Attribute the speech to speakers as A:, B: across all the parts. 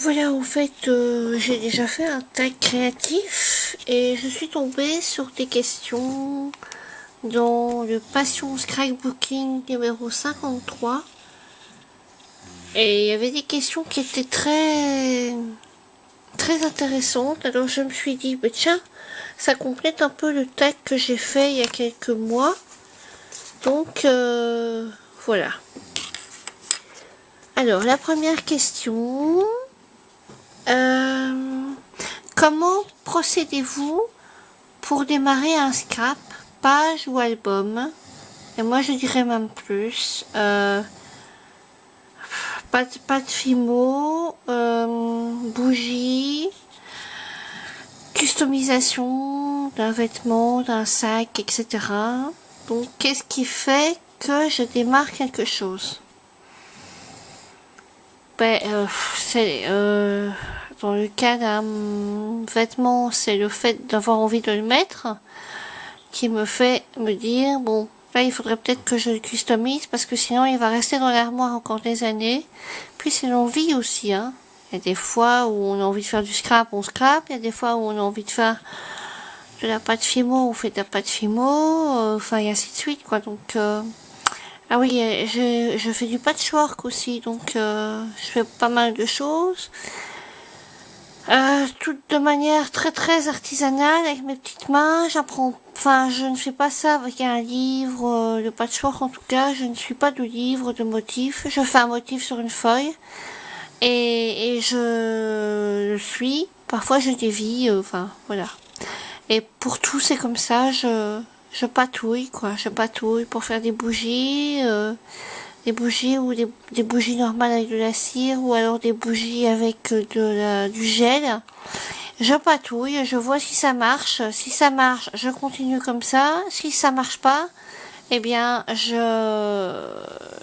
A: Voilà, en fait, j'ai déjà fait un tag créatif et je suis tombée sur des questions dans le Passion Scrapbooking numéro 53. Et il y avait des questions qui étaient très intéressantes. Alors je me suis dit, bah tiens, ça complète un peu le tag que j'ai fait il y a quelques mois. Donc, voilà. Alors, la première question... comment procédez-vous pour démarrer un scrap, page ou album? Et moi je dirais même plus. Pas de fimo, bougie, customisation d'un vêtement, d'un sac, etc. Donc qu'est-ce qui fait que je démarre quelque chose? C'est dans le cas d'un vêtement, c'est le fait d'avoir envie de le mettre qui me fait me dire, bon, là il faudrait peut-être que je le customise parce que sinon il va rester dans l'armoire encore des années. Puis c'est l'envie aussi, hein. Il y a des fois où on a envie de faire du scrap, on scrap. Il y a des fois où on a envie de faire de la pâte fimo, on fait de la pâte fimo. Enfin, et ainsi de suite, quoi. Donc, ah oui, je fais du patchwork aussi, donc je fais pas mal de choses. Tout de manière très artisanale avec mes petites mains. J'apprends, enfin, je ne fais pas ça avec un livre de patchwork en tout cas. Je ne suis pas de livre de motifs. Je fais un motif sur une feuille et je le suis. Parfois je dévie, enfin voilà. Et pour tout c'est comme ça. Je patouille quoi. Je patouille pour faire des bougies ou des bougies normales avec de la cire ou alors des bougies avec du gel. Je patouille, je vois si ça marche. Si ça marche, je continue comme ça. Si ça marche pas, eh bien,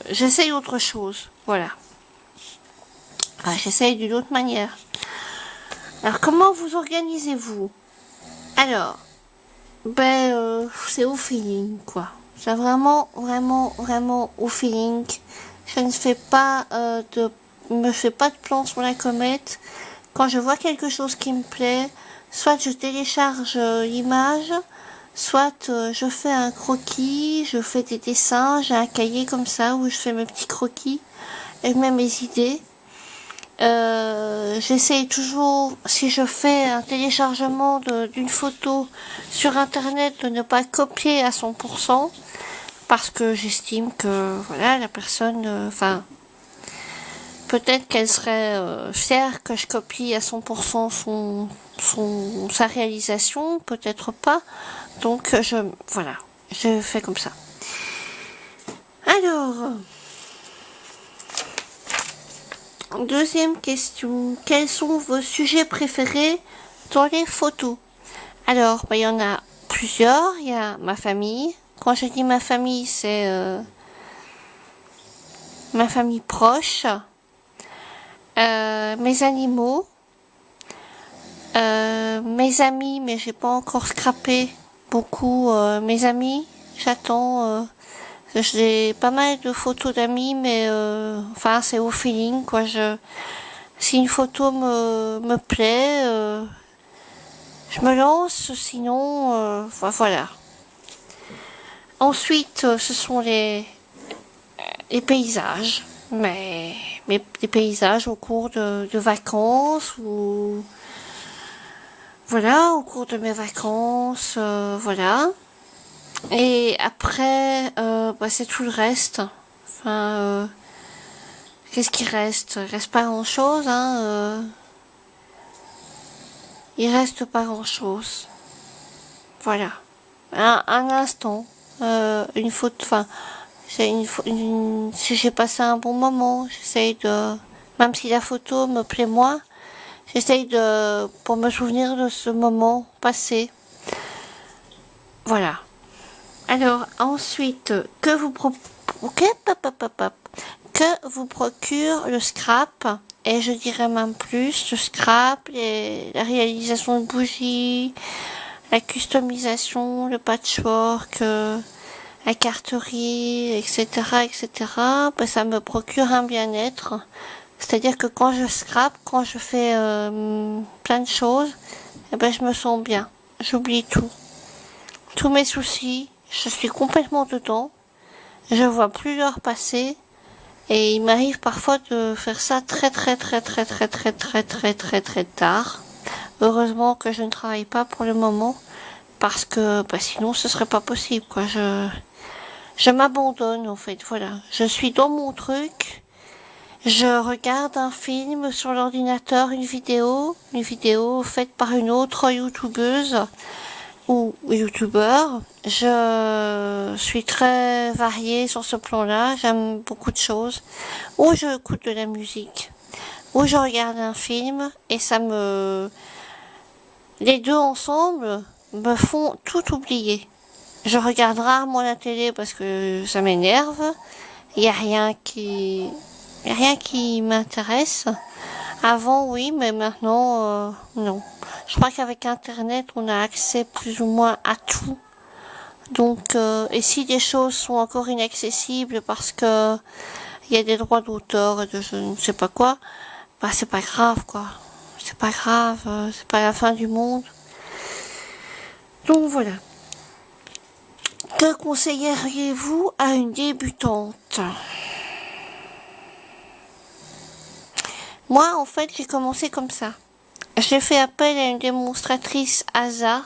A: j'essaye autre chose. Voilà. Enfin, j'essaye d'une autre manière. Alors, comment vous organisez-vous? Alors, c'est au feeling, quoi. C'est vraiment au feeling. Je ne fais pas me fais pas de plan sur la comète. Quand je vois quelque chose qui me plaît, soit je télécharge l'image, soit je fais un croquis, je fais des dessins, j'ai un cahier comme ça où je fais mes petits croquis et même mes idées. J'essaye toujours, si je fais un téléchargement d'une photo sur internet, de ne pas copier à 100%, parce que j'estime que voilà, la personne, peut-être qu'elle serait fière que je copie à 100% sa réalisation, peut-être pas. Donc voilà, je fais comme ça. Alors, deuxième question. Quels sont vos sujets préférés dans les photos? Alors, il y en a plusieurs. Il y a ma famille. Quand je dis ma famille, c'est ma famille proche. Mes animaux. Mes amis, mais j'ai pas encore scrappé beaucoup mes amis. J'attends. J'ai pas mal de photos d'amis, mais enfin c'est au feeling quoi. Si une photo me plaît, je me lance. Sinon, voilà. Ensuite, ce sont les paysages, mais des paysages au cours de vacances ou voilà, au cours de mes vacances, voilà. Et après, c'est tout le reste. Enfin, qu'est-ce qui reste? Il reste pas grand-chose, hein. Il reste pas grand-chose. Voilà. Un instant, une photo. Enfin, si j'ai passé un bon moment, j'essaye de, même si la photo me plaît moins, j'essaye pour me souvenir de ce moment passé. Voilà. Alors, ensuite, que vous procure le scrap? Et je dirais même plus, le scrap, la réalisation de bougies, la customisation, le patchwork, la carterie, etc., etc. Ça me procure un bien-être. C'est-à-dire que quand je scrape, quand je fais plein de choses, eh ben, je me sens bien. J'oublie tout. Tous mes soucis, je suis complètement dedans. Je vois plus l'heure passer. Et il m'arrive parfois de faire ça très tard. Heureusement que je ne travaille pas pour le moment. Parce que sinon ce serait pas possible, quoi. Je m'abandonne, en fait, voilà. Je suis dans mon truc. Je regarde un film sur l'ordinateur, une vidéo faite par une autre youtubeuse ou youtubeur. Je suis très variée sur ce plan-là, j'aime beaucoup de choses. Ou je écoute de la musique, ou je regarde un film, et les deux ensemble me font tout oublier. Je regarde rarement la télé parce que ça m'énerve. Il y a rien qui m'intéresse. Avant, oui, mais maintenant, non. Je crois qu'avec Internet, on a accès plus ou moins à tout. Donc, et si des choses sont encore inaccessibles parce que il y a des droits d'auteur et de je ne sais pas quoi, bah c'est pas grave, quoi. C'est pas grave, c'est pas la fin du monde. Donc voilà. Que conseilleriez-vous à une débutante? Moi, en fait, j'ai commencé comme ça. J'ai fait appel à une démonstratrice ASA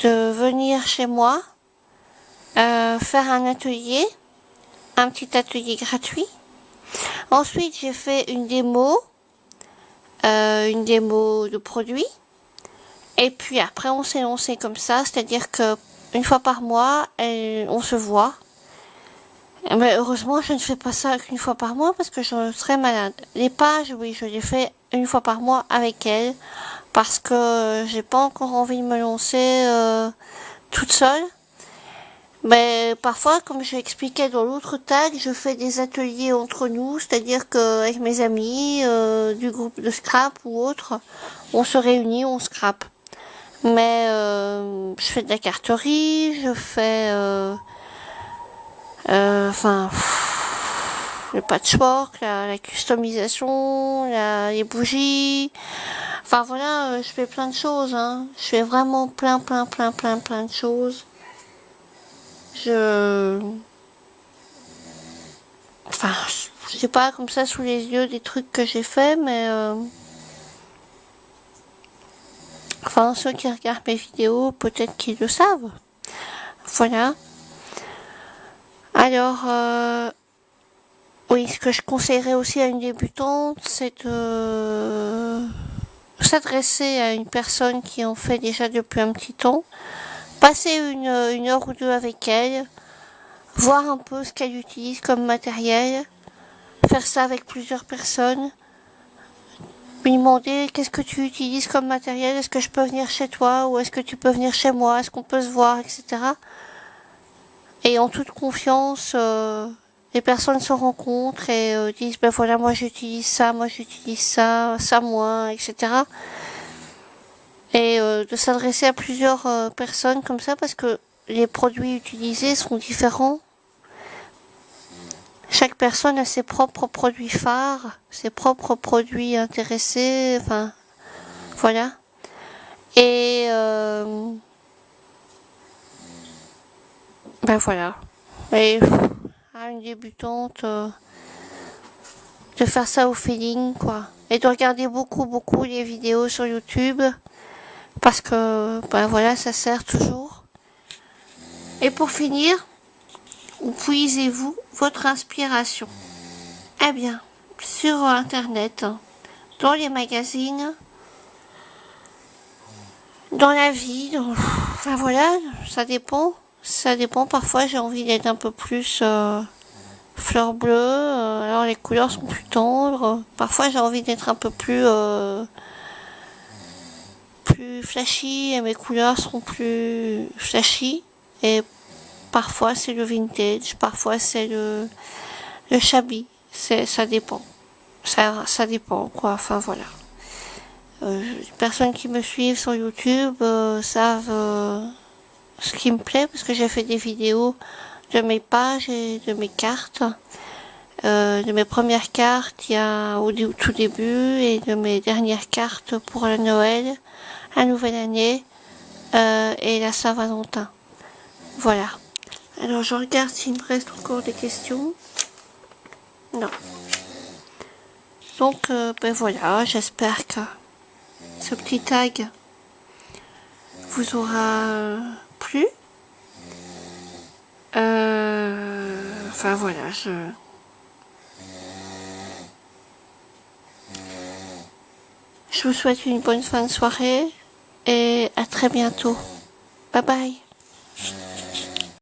A: de venir chez moi, faire un petit atelier gratuit. Ensuite, j'ai fait une démo de produit. Et puis après, on s'est lancé comme ça, c'est-à-dire que une fois par mois, on se voit. Mais heureusement, je ne fais pas ça qu'une fois par mois parce que je serais malade. Les pages, oui, je les fais une fois par mois avec elle parce que j'ai pas encore envie de me lancer toute seule. Mais parfois, comme je l'expliquais dans l'autre tag, je fais des ateliers entre nous, c'est-à-dire qu'avec mes amis du groupe de scrap ou autre, on se réunit, on scrape. Mais je fais de la carterie, je fais le patchwork, la customisation, les bougies. Enfin voilà, je fais plein de choses, hein. Je fais vraiment plein de choses. Je sais pas comme ça sous les yeux des trucs que j'ai fait, mais ceux qui regardent mes vidéos, peut-être qu'ils le savent. Voilà. Alors, oui, ce que je conseillerais aussi à une débutante, c'est de s'adresser à une personne qui en fait déjà depuis un petit temps, passer une heure ou deux avec elle, voir un peu ce qu'elle utilise comme matériel, faire ça avec plusieurs personnes, lui demander qu'est-ce que tu utilises comme matériel, est-ce que je peux venir chez toi ou est-ce que tu peux venir chez moi, est-ce qu'on peut se voir, etc. Et en toute confiance, les personnes se rencontrent et disent ben voilà, moi j'utilise ça, ça moins, etc. Et de s'adresser à plusieurs personnes comme ça parce que les produits utilisés sont différents. Chaque personne a ses propres produits phares, ses propres produits intéressés, enfin voilà. Et ben voilà. Et à une débutante de faire ça au feeling, quoi. Et de regarder beaucoup les vidéos sur YouTube parce que ben voilà, ça sert toujours. Et pour finir, où puisez-vous votre inspiration? Eh bien, sur Internet, dans les magazines, dans la vie, enfin voilà, ça dépend. Ça dépend, parfois j'ai envie d'être un peu plus fleur bleue, alors les couleurs sont plus tendres. Parfois j'ai envie d'être un peu plus flashy et mes couleurs seront plus flashy. Et parfois c'est le vintage, parfois c'est le shabby. Ça dépend. Ça dépend, quoi. Enfin voilà. Les personnes qui me suivent sur YouTube savent ce qui me plaît parce que j'ai fait des vidéos de mes pages et de mes cartes. de mes premières cartes au tout début et de mes dernières cartes pour le Noël, la nouvelle année et la Saint-Valentin. Voilà. Alors je regarde s'il me reste encore des questions. Non. Donc ben voilà, j'espère que ce petit tag vous aura plu. Enfin voilà, je vous souhaite une bonne fin de soirée et à très bientôt. Bye bye.